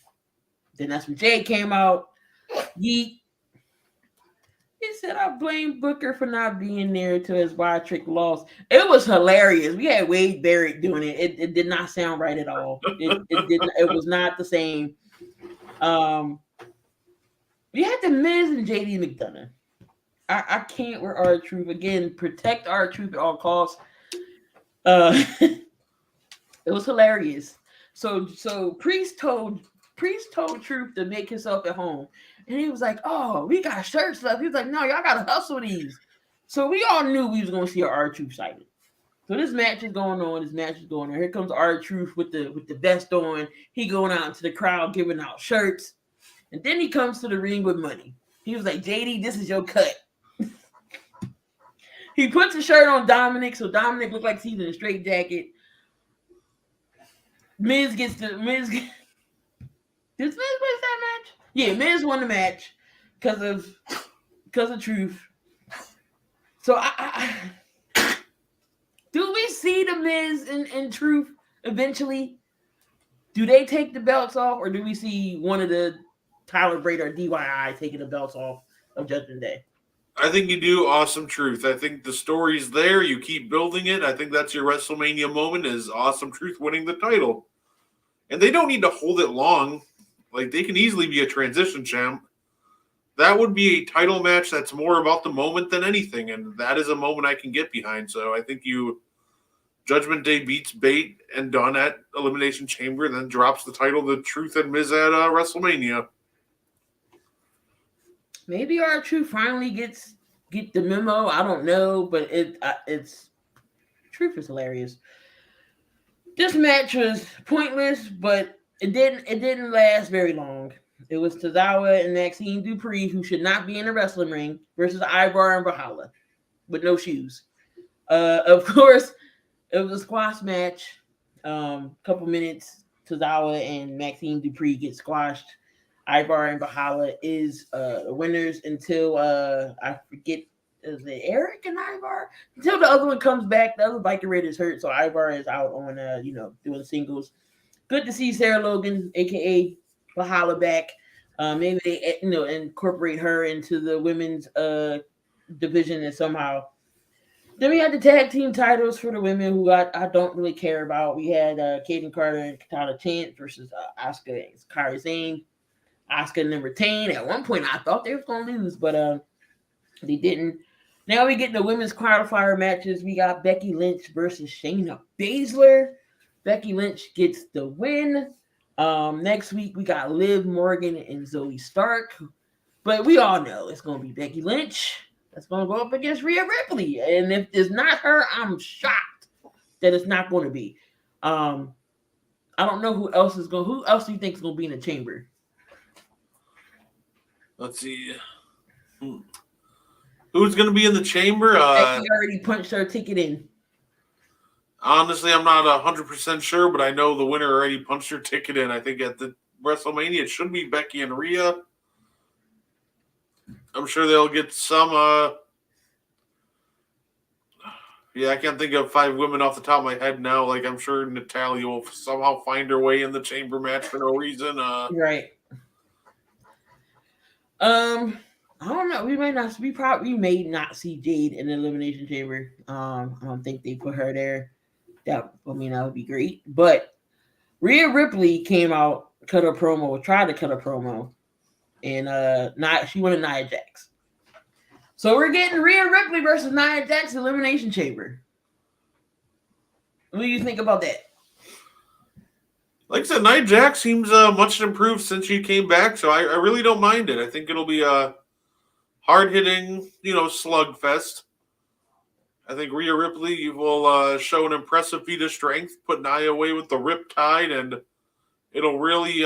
that's when Jay came out. He said, "I blame Booker for not being there to his Wild Trick loss." It was hilarious. We had Wade Barrett doing it. It did not sound right at all. It was not the same. We had the Miz and JD McDonough. I can't wear R-Truth again. Protect R-Truth at all costs. It was hilarious. So Priest told Truth to make himself at home, and he was like, "Oh, we got shirts left." He was like, "No, y'all gotta hustle these." So we all knew we was gonna see an R-Truth sighting. So this match is going on. Here comes R-Truth with the vest on. He going out into the crowd giving out shirts, and then he comes to the ring with money. He was like, "JD, this is your cut." He puts a shirt on Dominic, so Dominic looked like he's in a straight jacket. Miz gets Did Miz win that match? Yeah, Miz won the match because of Truth. So I do we see the Miz and Truth eventually? Do they take the belts off, or do we see one of the Tyler Bate or DIY taking the belts off of Judgment Day? I think you do Awesome Truth. I think the story's there. You keep building it. I think that's your WrestleMania moment is Awesome Truth winning the title. And they don't need to hold it long. Like, they can easily be a transition champ. That would be a title match that's more about the moment than anything. And that is a moment I can get behind. So I think Judgment Day beats Bate and Dunn at Elimination Chamber, and then drops the title to Truth and Miz at WrestleMania. Maybe R-Truth finally get the memo. I don't know, but it's Truth is hilarious. This match was pointless, but it didn't last very long. It was Tozawa and Maxine Dupree, who should not be in a wrestling ring, versus Ivar and Valhalla with no shoes. Of course, it was a squash match. Couple minutes, Tozawa and Maxine Dupree get squashed. Ivar and Valhalla is the winners until I forget, is it Eric and Ivar? Until the other one comes back. The other Viking Raid is hurt, so Ivar is out on doing singles. Good to see Sarah Logan, aka Valhalla, back. Maybe they incorporate her into the women's division and somehow. Then we had the tag team titles for the women who I don't really care about. We had Kaden Carter and Katana Chance versus Asuka and Kairi Sane. Asuka then retained. At one point, I thought they was going to lose, but they didn't. Now we get the women's qualifier matches. We got Becky Lynch versus Shayna Baszler. Becky Lynch gets the win. Next week, we got Liv Morgan and Zoe Stark. But we all know it's going to be Becky Lynch that's going to go up against Rhea Ripley. And if it's not her, I'm shocked that it's not going to be. I don't know who else is going. Who else do you think is going to be in the chamber? Let's see. Who's going to be in the chamber? Becky already punched her ticket in. Honestly, I'm not 100% sure, but I know the winner already punched her ticket in. I think at the WrestleMania, it should be Becky and Rhea. I'm sure they'll get some. I can't think of 5 women off the top of my head now. Like, I'm sure Natalya will somehow find her way in the chamber match for no reason. Right. I don't know. We may not see Jade in the Elimination Chamber. I don't think they put her there. That would be great. But Rhea Ripley came out, tried to cut a promo, and she won a Nia Jax. So we're getting Rhea Ripley versus Nia Jax Elimination Chamber. What do you think about that? Like I said, Nia Jax seems much improved since she came back, so I really don't mind it. I think it'll be a hard-hitting, slugfest. I think Rhea Ripley will show an impressive feat of strength, put Nia away with the Riptide, and it'll really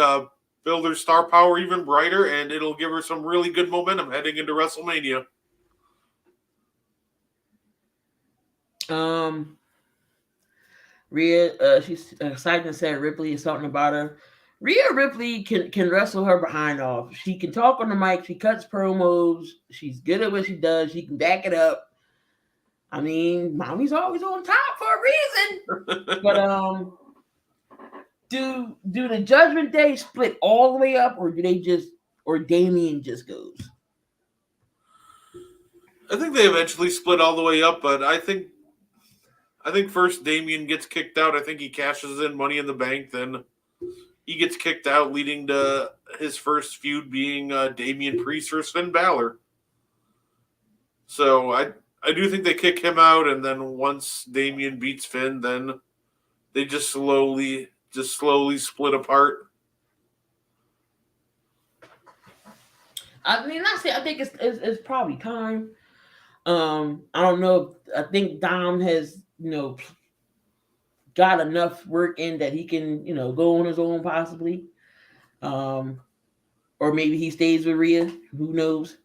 build her star power even brighter, and it'll give her some really good momentum heading into WrestleMania. Rhea, she's excited and said Ripley is something about her. Rhea Ripley can wrestle her behind off. She can talk on the mic. She cuts promos. She's good at what she does. She can back it up. I mean, mommy's always on top for a reason. But do the Judgment Day split all the way up, or Damian just goes? I think they eventually split all the way up, but I think first Damian gets kicked out. I think he cashes in Money in the Bank, then he gets kicked out, leading to his first feud being Damian Priest versus Finn Balor. So I do think they kick him out, and then once Damian beats Finn, then they just slowly split apart. I mean, I think it's probably time. I don't know. I think Dom has got enough work in that he can go on his own possibly, or maybe he stays with Rhea. Who knows?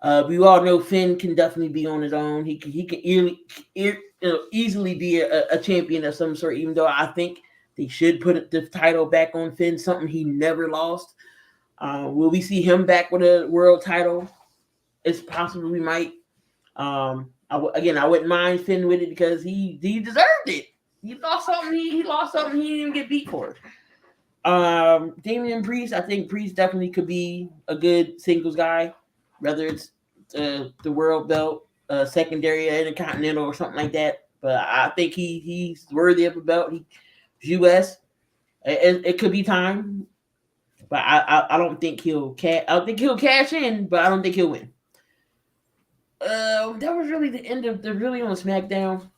We all know Finn can definitely be on his own. He can easily be a champion of some sort. Even though I think they should put the title back on Finn, something he never lost. Will we see him back with a world title? It's possible we might. I wouldn't mind Finn with it because he deserved it. He lost something. He lost something he didn't get beat for. Damian Priest, I think Priest definitely could be a good singles guy, whether it's the world belt, secondary, intercontinental, or something like that. But I think he's worthy of a belt. He's US. It could be time, but I don't think he'll cash. I think he'll cash in, but I don't think he'll win. That was really the end of the really on SmackDown.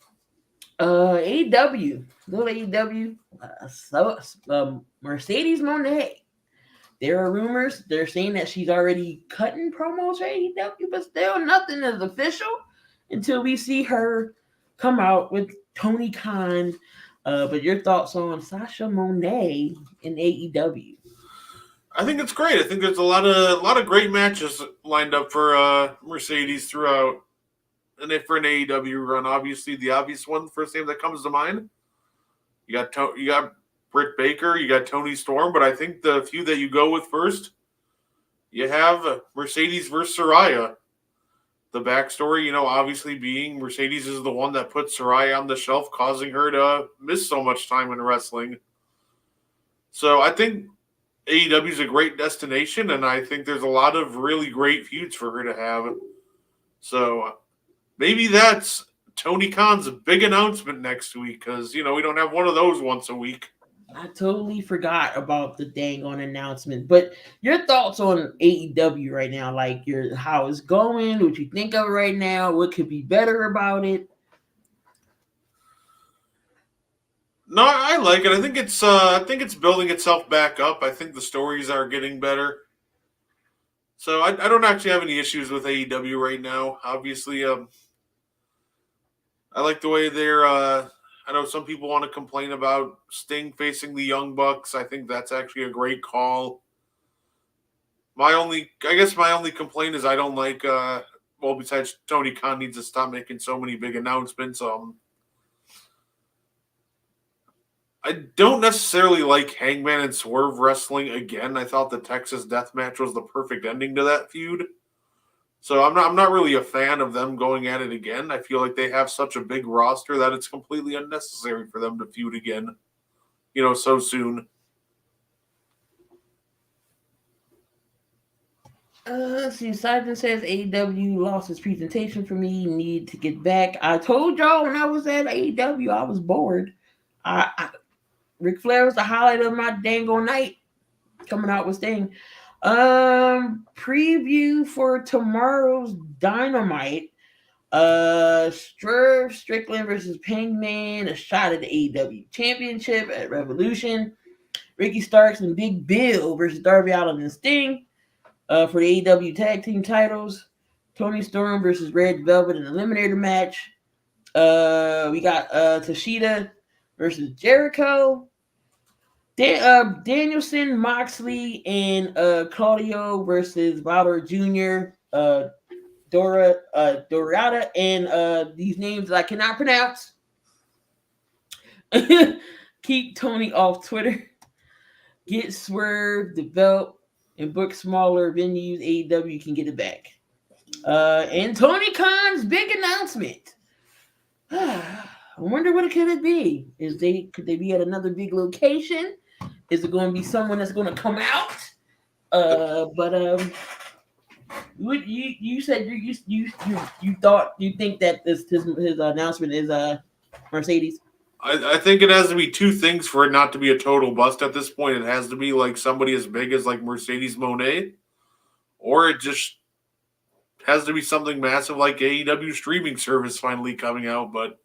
AEW, little AEW, Mercedes Mone. There are rumors. They're saying that she's already cutting promos for AEW, but still nothing is official until we see her come out with Tony Khan. But your thoughts on Sasha Mone in AEW? I think it's great. I think there's a lot of great matches lined up for Mercedes throughout, and if for an AEW run, obviously the obvious one, first name that comes to mind, you got Britt Baker, you got Tony Storm, but I think the few that you go with first, you have Mercedes versus Saraya. The backstory, obviously being Mercedes is the one that put Saraya on the shelf, causing her to miss so much time in wrestling. So I think AEW is a great destination, and I think there's a lot of really great feuds for her to have. So maybe that's Tony Khan's big announcement next week because, we don't have one of those once a week. I totally forgot about the dang on announcement. But your thoughts on AEW right now, like how it's going, what you think of it right now, what could be better about it? No, I like it. I think it's building itself back up. I think the stories are getting better. So I don't actually have any issues with AEW right now. Obviously, I like the way they're. I know some people want to complain about Sting facing the Young Bucks. I think that's actually a great call. I guess my only complaint is I don't like. Well, besides Tony Khan needs to stop making so many big announcements. I don't necessarily like Hangman and Swerve wrestling again. I thought the Texas Death Match was the perfect ending to that feud. So I'm not really a fan of them going at it again. I feel like they have such a big roster that it's completely unnecessary for them to feud again, so soon. See, Simon says AEW lost its presentation for me. Need to get back. I told y'all when I was at AEW, I was bored. Ric Flair was the highlight of my dang on night. Coming out with Sting. Preview for tomorrow's Dynamite. Strickland versus Hangman, a shot at the AEW Championship at Revolution. Ricky Starks and Big Bill versus Darby Allin and Sting for the AEW Tag Team titles. Tony Storm versus Red Velvet in an eliminator match. We got Tashida versus Jericho. Danielson, Moxley, and Claudio versus Wilder Jr., Dorada, and these names that I cannot pronounce. Keep Tony off Twitter. Get Swerve, develop, and book smaller venues. AEW can get it back. And Tony Khan's big announcement. I wonder what it could be. Could they be at another big location? Is it going to be someone that's going to come out? What you said you think that his announcement is Mercedes? I think it has to be two things for it not to be a total bust at this point. It has to be like somebody as big as like Mercedes Mone, or it just has to be something massive like AEW streaming service finally coming out. But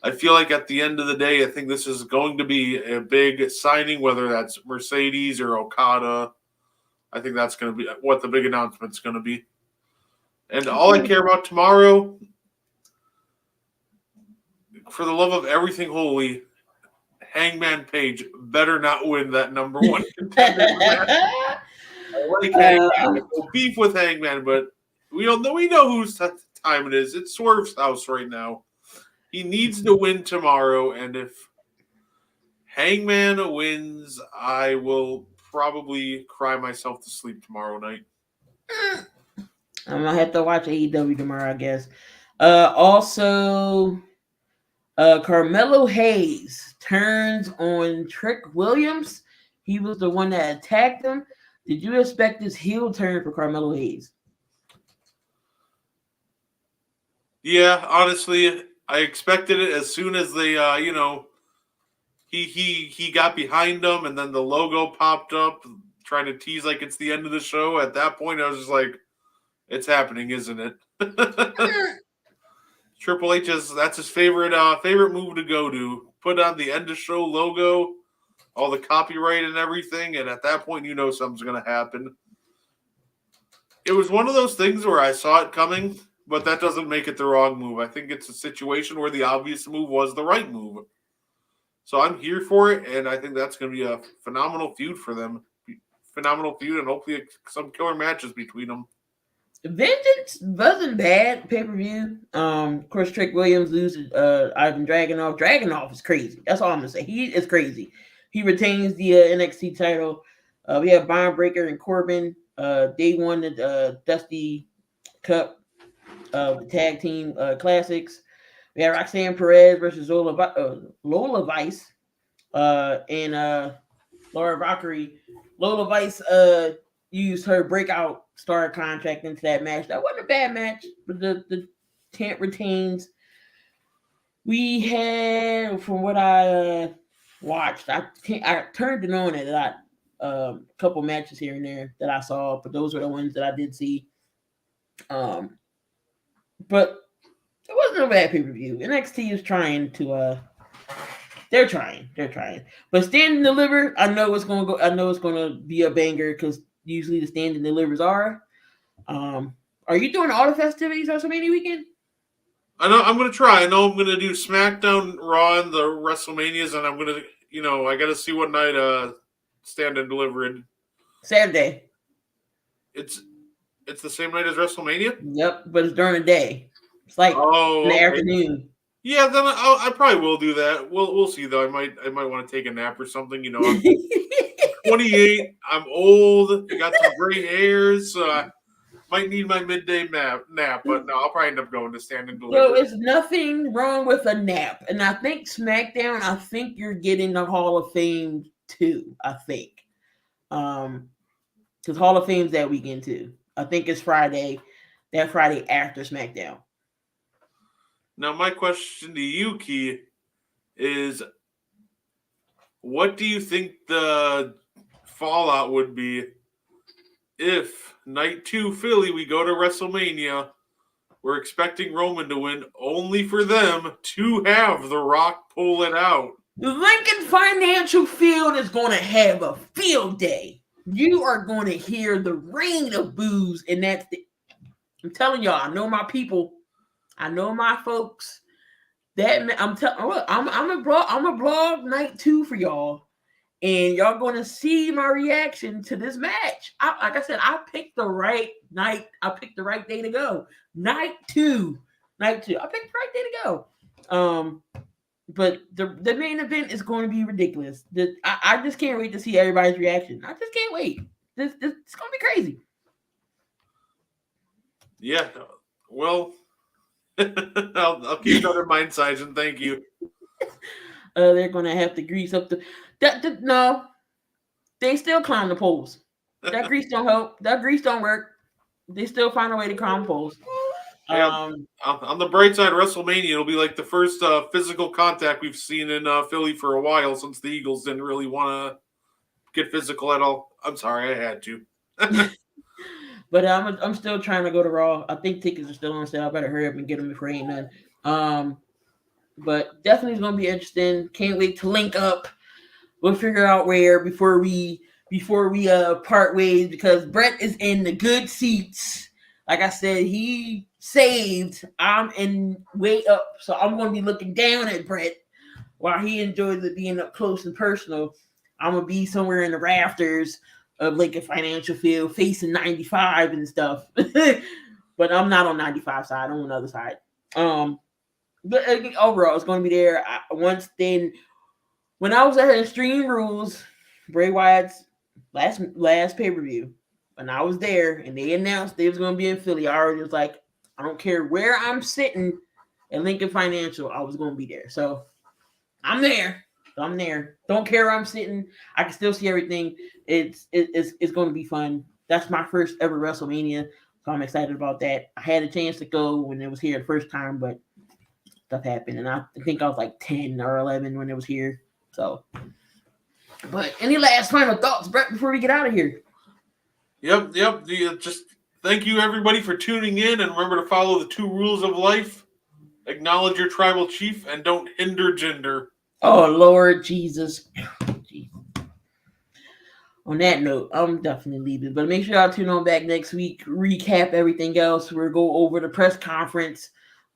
I feel like at the end of the day, I think this is going to be a big signing, whether that's Mercedes or Okada. I think that's going to be what the big announcement's going to be. And all I care about tomorrow, for the love of everything holy, Hangman Page better not win that number one contender match. I like Hangman. No beef with Hangman, but we know whose time it is. It's Swerve's house right now. He needs to win tomorrow, and if Hangman wins, I will probably cry myself to sleep tomorrow night. I'm gonna have to watch AEW tomorrow, I guess. Also, Carmelo Hayes turns on Trick Williams. He was the one that attacked him. Did you expect this heel turn for Carmelo Hayes? Yeah, honestly, I expected it as soon as they, he got behind them, and then the logo popped up, trying to tease like it's the end of the show. At that point, I was just like, "It's happening, isn't it?" Triple H that's his favorite move to go to. Put on the end of show logo, all the copyright and everything, and at that point, something's going to happen. It was one of those things where I saw it coming, but that doesn't make it the wrong move. I think it's a situation where the obvious move was the right move. So I'm here for it, and I think that's going to be a phenomenal feud for them. Phenomenal feud, and hopefully some killer matches between them. Vengeance wasn't bad pay-per-view. Of course, Trick Williams loses Ivan Dragunov. Dragunov is crazy. That's all I'm going to say. He is crazy. He retains the NXT title. We have Bond Breakker and Corbin. They won the Dusty Cup, the tag team classics. We have Roxanne Perez versus Lola Vice and Laura Valkyrie. Lola Vice used her breakout star contract into that match. That wasn't a bad match, but the champ retains. We had, from what I watched, I turned it on at a couple matches here and there that I saw, but those were the ones that I did see. But it wasn't a bad pay-per-view. NXT is trying to they're trying. But Stand and Deliver, I know it's gonna be a banger because usually the Stand and Delivers are. Are you doing all the festivities WrestleMania weekend? I know I'm gonna try. I know I'm gonna do SmackDown, Raw, and the WrestleManias, and I'm gonna, I gotta see what night Stand and Deliver. Saturday. It's the same night as WrestleMania. Yep, but it's during the day. It's like in the afternoon. Yeah, then I probably will do that. We'll see though. I might want to take a nap or something. I'm 28. I'm old. I got some gray hairs. So I might need my midday nap. But no, I'll probably end up going to Stand and Deliver. So it's nothing wrong with a nap. And I think SmackDown, I think you're getting the Hall of Fame too. I think, because Hall of Fame's that weekend too. I think it's Friday. That Friday after SmackDown. Now, my question to you, Key, is what do you think the fallout would be if night 2 Philly, we go to WrestleMania, we're expecting Roman to win, only for them to have The Rock pull it out? The Lincoln Financial Field is going to have a field day. You are going to hear the rain of boos, and I'm telling y'all, I know my people. I know my folks. I'm a blog night 2 for y'all, and y'all going to see my reaction to this match. Like I said, I picked the right night. I picked the right day to go. Night 2. I picked the right day to go. But the main event is going to be ridiculous. I just can't wait to see everybody's reaction. I just can't wait. It's going to be crazy. Yeah. Well, I'll keep that in mind, Sizen. Thank you. They're going to have to grease up no. They still climb the poles. That grease don't help. That grease don't work. They still find a way to climb poles. On the bright side, WrestleMania, it'll be like the first physical contact we've seen in Philly for a while, since the Eagles didn't really want to get physical at all. I'm sorry, I had to. But I'm still trying to go to Raw. I think tickets are still on sale. I better hurry up and get them before ain't none. But definitely it's gonna be interesting. Can't wait to link up. We'll figure out where before we part ways, because Brett is in the good seats. Like I said, he saved. I'm in way up, so I'm gonna be looking down at Brett while he enjoys it being up close and personal. I'm gonna be somewhere in the rafters of Lincoln Financial Field, facing 95 and stuff. But I'm not on 95 side. I'm on the other side. But overall, it's going to be there. When I was at Extreme Rules, Bray Wyatt's last pay-per-view, when I was there and they announced they was going to be in Philly, I already was like, I don't care where I'm sitting at Lincoln Financial, I was going to be there. So I'm there. Don't care where I'm sitting. I can still see everything. It's going to be fun. That's my first ever WrestleMania, so I'm excited about that. I had a chance to go when it was here the first time, but stuff happened, and I think I was like 10 or 11 when it was here. So, but any last final thoughts, Brett, before we get out of here? Yep. Just thank you everybody for tuning in, and remember to follow the 2 rules of life: acknowledge your tribal chief and don't hinder gender. Oh, Lord Jesus. On that note, I'm definitely leaving. But make sure y'all tune on back next week. Recap everything else. We'll go over the press conference.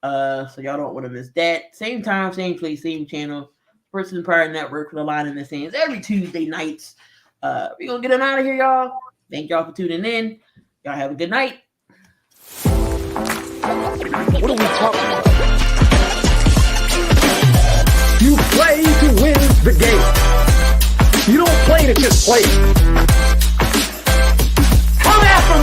So y'all don't want to miss that. Same time, same place, same channel. Sports Empire Network for the Line in the Sands every Tuesday nights. We're going to get on out of here, y'all. Thank y'all for tuning in. Y'all have a good night. What are we talking about? You play to win the game. You don't play to just play. Come after me!